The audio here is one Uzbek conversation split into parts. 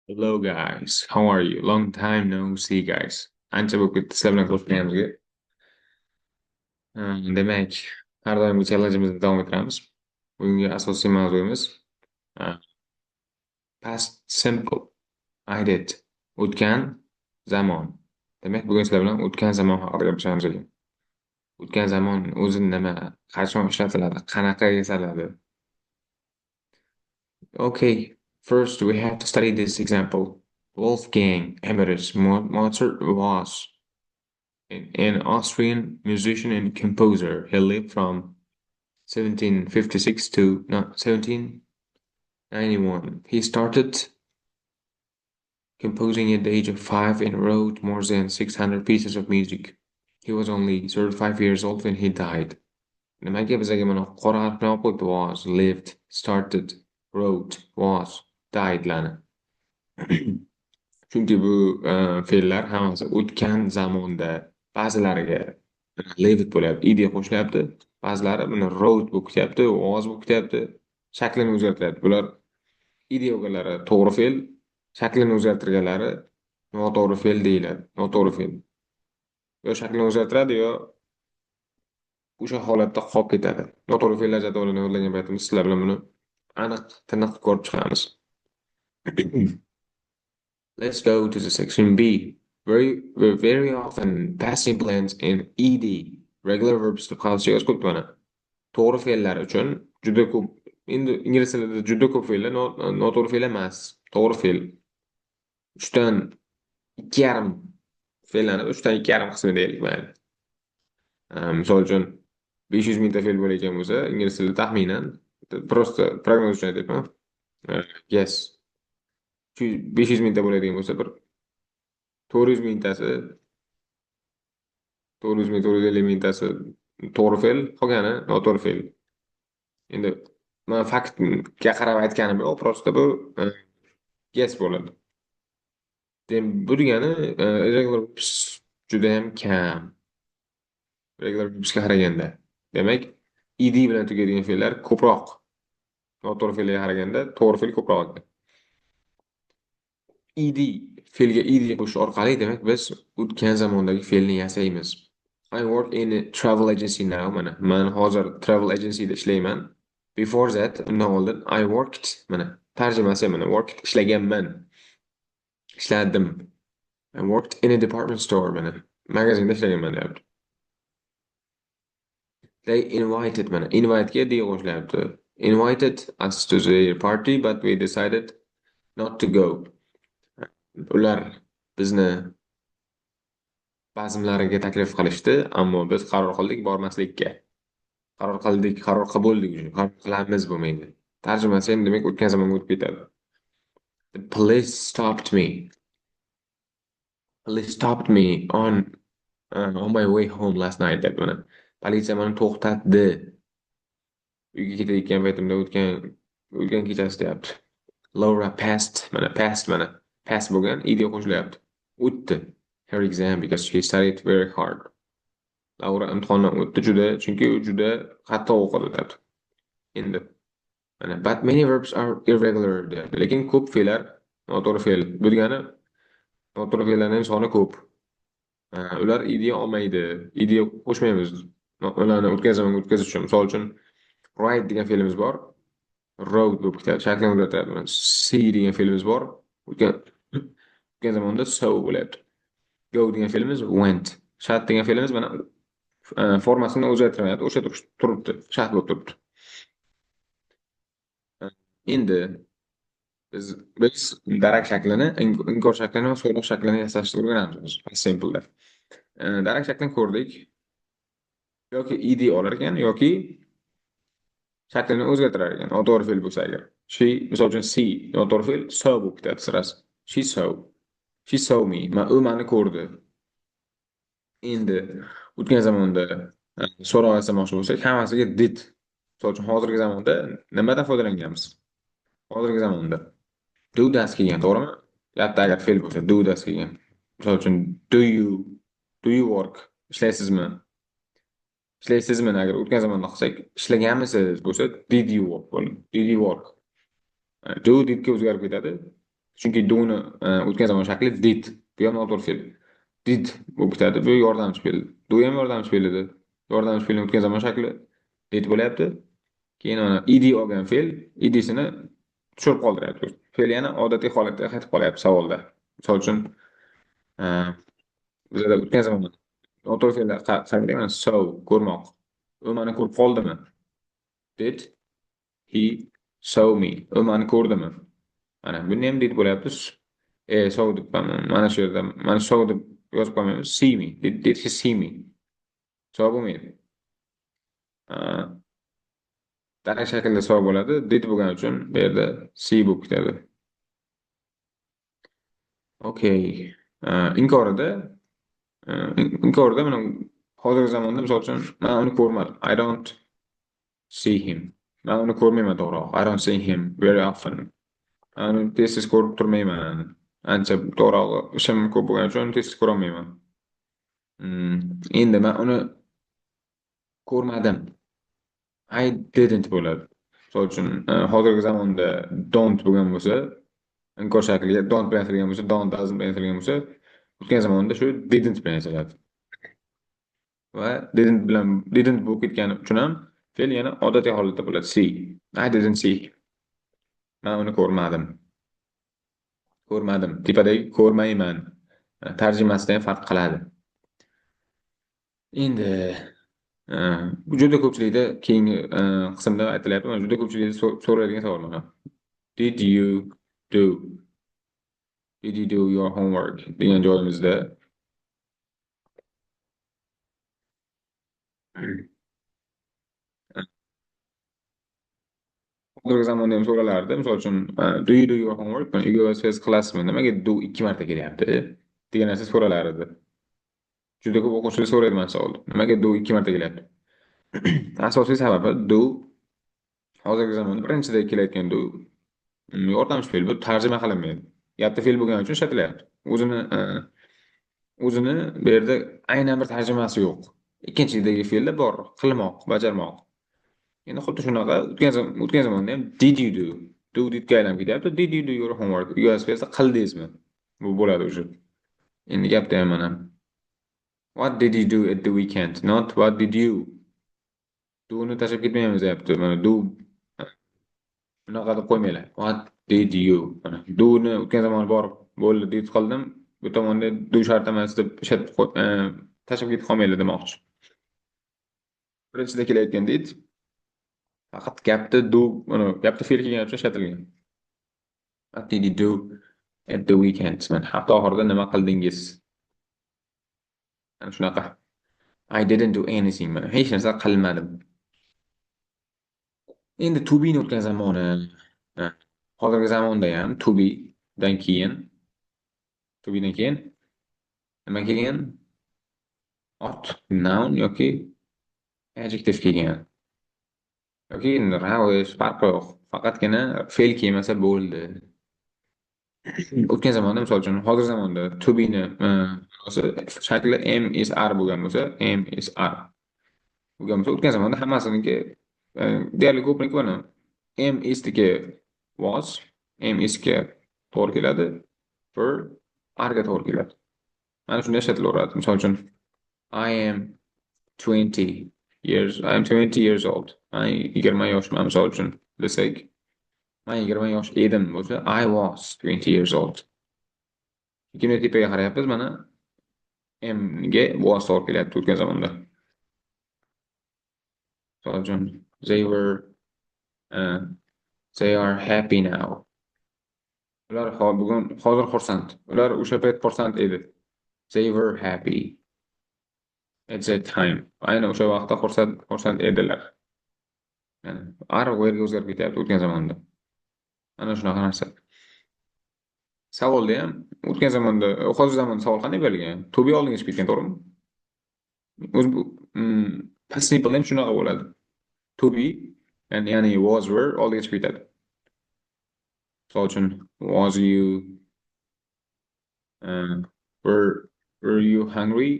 Hello guys, how are you? Long time no see guys. Ancha bo'lib ketdi sizlar bilan ko'rishganimizga. Demak, har doimgi challenge'imizni davom ettiramiz. Bugungi asosiy mavzuyimiz uh, past simple. I did. O'tgan zamon. Demak, bugun sizlar bilan o'tgan zamon haqida gapirishamiz ekan. O'tgan zamon o'zi nima? Qachon ishlatiladi? Qanaqa yasaladi? Okay, first we have to study this example. Wolfgang Amadeus Mozart was an Austrian musician and composer. He lived from 1756 to no, 1791. He started composing at the age of 5 and wrote more than 600 pieces of music. He was only 35 years old when he died. Nimaga bizaga mana qora harf bilan qo'yibdi? Was, lived, started, wrote, was, died lani. Chunki bu fe'llar hammasi o'tgan zamonda ba'zilariga live bo'lyapti, id qo'shilyapti, ba'zilari buni wrote bo'lib ketyapti, was bo'lib ketyapti, shaklini o'zgartiryapti. Bular id olganlari to'g'ri fe'l, shaklini o'zgartirganlari noto'g'ri fe'l deyiladi. Noto'g'ri fe'l. Yo shaklini o'zgartiradi, yo o'sha holatda qolib ketadi. Noto'g'ri fe'llar jadvalini yodlagan paytimizda sizlar bilan buni aniq tiniq ko'rib chiqamiz. Let's go to the section B. Very often past simple ends in ed, regular verbs deb qolsa yozib qo'yibdi mana. To'g'ri fe'llar uchun juda ko'p, endi ingliz tilida juda ko'p fe'llar noto'g'ri fe'l emas, to'g'ri fe'l. 3dan 2,5 fe'llanadi, 3dan 2,5 qismi deylik mayli. Misol uchun 500 mingta fe'l bo'layotgan bo'lsa, ingliz tilida taxminan просто prognoz uchun aytyapman. Yes. 500 mingta bo'ladigan bo'lsa, bir 400 mingtasi 400 ming 450 mingtasi to'g'ri fe'l, qolgani noto'g'ri fe'l. Endi men faktga qarab aytganim yo'q, просто bu guess bo'ladi. Bu degani irregular verbs juda ham kam. Regular verbsga qaraganda. Demak, ed bilan tugaydigan fe'llar ko'proq. Noto'g'ri fe'lga qaraganda to'g'ri fe'l ko'proq. ed fe'lga ed qo'shish orqali demak biz o'tgan zamondagi fe'lni yasaymiz. I work in a travel agency now. Man hozir travel agencyda ishlayman. Before that, undan oldin I worked. Mana tarjimasi mana worked ishlaganman. Ishladim. I worked in a department store. Mana magazinda ishlaganman deyapti. They invited mana invite ga deya qo'shilyapti. Invited us to their party, but we decided not to go. Ular bizni bazmlariga taklif qilishdi, ammo biz qaror qildik bormaslikka. Qaror qildik, qaror qabuldik, qaror qilamiz bo'lmaydi. Tarjimasi ham demak o'tgan zamonga o'tib ketadi. The police stopped me. Police stopped me on my way home last night deb mana. Politsiya meni to'xtatdi. Uyga ketayotgan paytimda o'tgan kechasi deyapti. Laura passed mana pass bo'lgan id qo'shilyapti. O'tdi her exam because she studied very hard. Laura imtihondan o'tdi chunki u juda qattiq o'qidi deyapti. Endi mana but many verbs are irregular deyapti. Lekin ko'p fe'llar noto'g'ri fe'l. Bu degani noto'g'ri fe'llarning soni ko'p. Ular id olmaydi. Id qo'shmaymiz. Ularni o'tgan zamonga o'tkazish uchun. Misol uchun write degan fe'limiz bor. Wrote bo'lib ketadi. Shaklini o'zgartiradi. See degan fe'limiz bor. O'tgan zamonda so bo'lyapti. Go degan fe'limiz went. Shut degan fe'limiz mana formasini o'zgartirmayapti. O'sha turibdi. Shart bo'lib turibdi. Endi biz darak shaklini, inkor shaklini va so'roq shaklini yasashni o'rganamiz. Simple'da. Darak shaklini ko'rdik. Yoki id olar ekan yoki shaklini o'zgartirar ekan. Noto'g'ri fe'l bo'lsa agar. She, misol uchun see, noto'g'ri fe'l so bo'lib ketadi sirasi. She saw. She saw me. U meni ko'rdi. Endi o'tgan zamonda so'roq yasamoqchi bo'lsak, hammasiga did. Misol uchun hozirgi zamonda nimadan foydalanganmiz? Hozirgi zamonda do das kelgan, to'g'rimi? Gapda agar fe'l bo'lsa, do das kelgan. Misol uchun do you work? Ishlaysizmi? Ishlaysizmi agar o'tgan zamonda qilsak, ishlaganmisiz bo'lsa did you work bo'ladi. Did you work? Do didga o'zgarib ketadi. Chunki do'ni o'tgan zamon shakli did. Bu ham noto'g'ri fe'l. Did bo'lib ketadi. Bu yordamchi fe'l. Do ham yordamchi fe'l edi. Yordamchi fe'lning o'tgan zamon shakli did bo'lyapti. Keyin mana ed olgan fe'l idsini tushirib qoldiryapti. Fe'l yana odatiy holatga qaytib qolyapti savolda. Misol uchun, e, bizada o'tgan zamon noto'g'ri fe'llar qanday? Mana so ko'rmoq. U meni ko'rib qoldimi? Did he saw me? U meni ko'rdimi? Mana buni ham did bo'lyapti. Saw deb mana shu yerda mana saw deb yozib qo'ymaymiz. See me. Did he see me? Javob bo'lmaydi. Daraj shaklda saw bo'ladi. Did bo'lgani uchun bu yerda see bo'lib ketadi. Okay. Inkorida inkorida mana hozirgi zamonda misol uchun men uni ko'rmadim. I don't see him. Men uni ko'rmayman to'g'riroq. I don't see him very often. Uni tez-tez ko'rib turmayman. Ancha to'g'rirog'i ishim ko'p bo'lgani uchun tez-tez ko'rolmayman. Endi men uni ko'rmadim. I didn't bo'ladi. Misol uchun hozirgi zamonda don't bo'lgan bo'lsa, inkor shakliga don't bilan aytilgan bo'lsa, don't doesn't bilan aytilgan bo'lsa, o'tgan zamonda shu didn't bilan aytiladi. Va didn't bo'lib ketgani uchun ham fe'l yana odatiy holatda bo'ladi. See. I didn't see. Men uni ko'rmadim. Ko'rmadim. Tepadagi ko'rmayman. Tarjimasida ham farq qiladi. Endi bu juda ko'pchilikda keyingi qismda aytilyapti. Mana juda ko'pchilikda so'raladigan savol mana. Did you do? Did you do your homework? degan joyimizda hozirgi zamonda ham so'ralardi. Misol uchun, do you do your homework? Uyga vazifasiz qilasizmi? Nimaga do 2 marta kelyapti? degan narsa so'ralar edi. Juda ko'p o'quvchilar so'raydi mana savolni. Nimaga do 2 marta kelyapti? Asosiy sababi do hozirgi zamonda birinchida kelayotgan do yordamchi fe'l, bu tarjima qilinmaydi. Gapda fe'l bo'lgani uchun ishlatilyapti. O'zini bu yerda aynan bir tarjimasi yo'q. Ikkinchidagi fe'lda bor, qilmoq, bajarmoq. Endi xuddi shunaqa o'tgan zamonda ham did you do? Do didga aylanib ketyapti. Did you do your homework? Uyga vazifasi qildingizmi? Bu bo'ladi o'sha. Endi gapda ham mana what did you do at the weekend? Not what did you? Do'ni tashlab ketmaymiz deyapti. Mana do bunaqa deb qo'ymanglar. What did you? Mana do'ni o'tgan zamon borib bo'ldi did qildim. Bu tomonda do shart emas deb tashlab ketib qolmaylar demoqchi. Birinchida kelayotgan did faqat gapda do, mana gapda fe'l kelgani uchun ishlatilgan. What did you do at the weekend? Mana hafta oxirida nima qildingiz? Mana shunaqa. I didn't do anything. Mana hech narsa qilmadim. Endi to be ni o'tgan zamoni, hozirgi zamonda ham to be dan keyin nima kelgan? Ot, noun yoki adjective kelgan. Yoki ravish farqi yo'q. Faqatgina fe'l kelmasa bo'ldi. O'tgan zamonda misol uchun hozirgi zamonda to be ni shakli am is are bo'lgan bo'lsa, am is are bo'lgan bo'lsa, o'tgan zamonda hammasiniki deyarli ko'pniki mana am is diki was, am is ga to'g'ri keladi, were are ga to'g'ri keladi. Mana shunday ishlatilaveradi. Misol uchun I am 20 years old. Men 20 yoshman misol uchun desak, men 20 yosh edim bo'lsa, I was 20 years old. Ikkita tepaga qarayapmiz, mana am ga was to'g'ri kelyapti o'tgan zamonda. Misol uchun they are happy now. Ular bugun hozir xursand. Ular o'sha payt xursand edi. They were happy at that time. Aynan o'sha vaqtda xursand edilar. Yani are where'ga o'zgarib ketyapti o'tgan zamonda. Mana shunaqa narsa. Savolda ham o'tgan zamonda, hozirgi zamonda savol qanday berilgan? To be oldinga chiqib ketgan, to'g'rimi? O'zi bu past simple ham shunaqa bo'ladi. To be ya'ni was were oldiga chiqib ketadi. Misol uchun was you were you hungry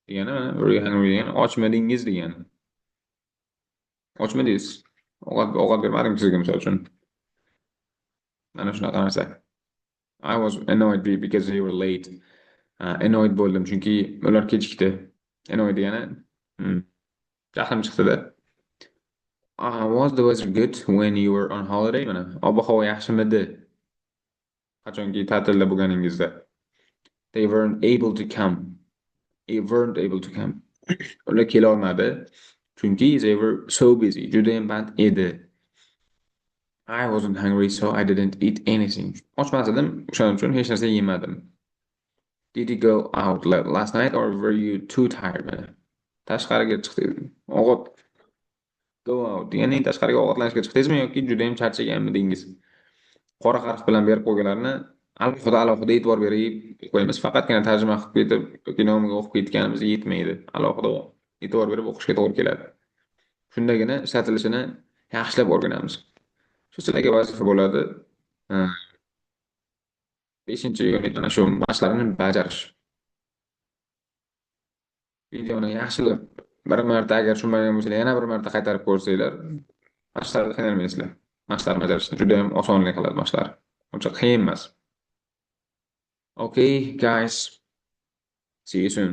degani, were you hungry degani ochmadingiz degani. Ochmadingiz. Ovqat bermadingiz sizga misol uchun. Mana shunaqa narsa. I was annoyed because they were late. Annoyed bo'ldim chunki ular kechikdi. Annoyed degani jahlim chiqdi-da. Was the weather good when you were on holiday? Mana ob-havo yaxshimidi? Qachonki ta'tilda bo'lganingizda. They weren't able to come. They weren't able to come. Ular kela olmadi. Chunki they were so busy. Judayam band edi. I wasn't hungry, so I didn't eat anything. Ochmas edim, o'shaning uchun hech narsa yemadim. Did you go out last night or were you too tired? Mana tashqariga chiqding. Ovqat go out degani tashqariga ovqatlanishga chiqdingizmi yoki juda ham charchaganmidingiz? Qora harf bilan berib qo'yganlarni alohida e'tibor berib qo'yamiz. Faqatgina tarjima qilib ketib yoki nomiga o'qib ketganimiz yetmaydi. Alohida e'tibor berib o'qishga to'g'ri keladi. Shundagina ishlatilishini yaxshilab o'rganamiz. Shu sizlarga vazifa bo'ladi. 5-unit mana shu mashqlarni bajarish. Videoni yaxshilab bir marta agar tushunmagan bo'lsangiz yana bir marta qaytarib ko'rsanglar, mashqlarda qiynalmaysizlar. Mashqlarni bajarishni juda ham osonlik qiladi mashqlar. Uncha qiyin emas. Okay, guys. See you soon.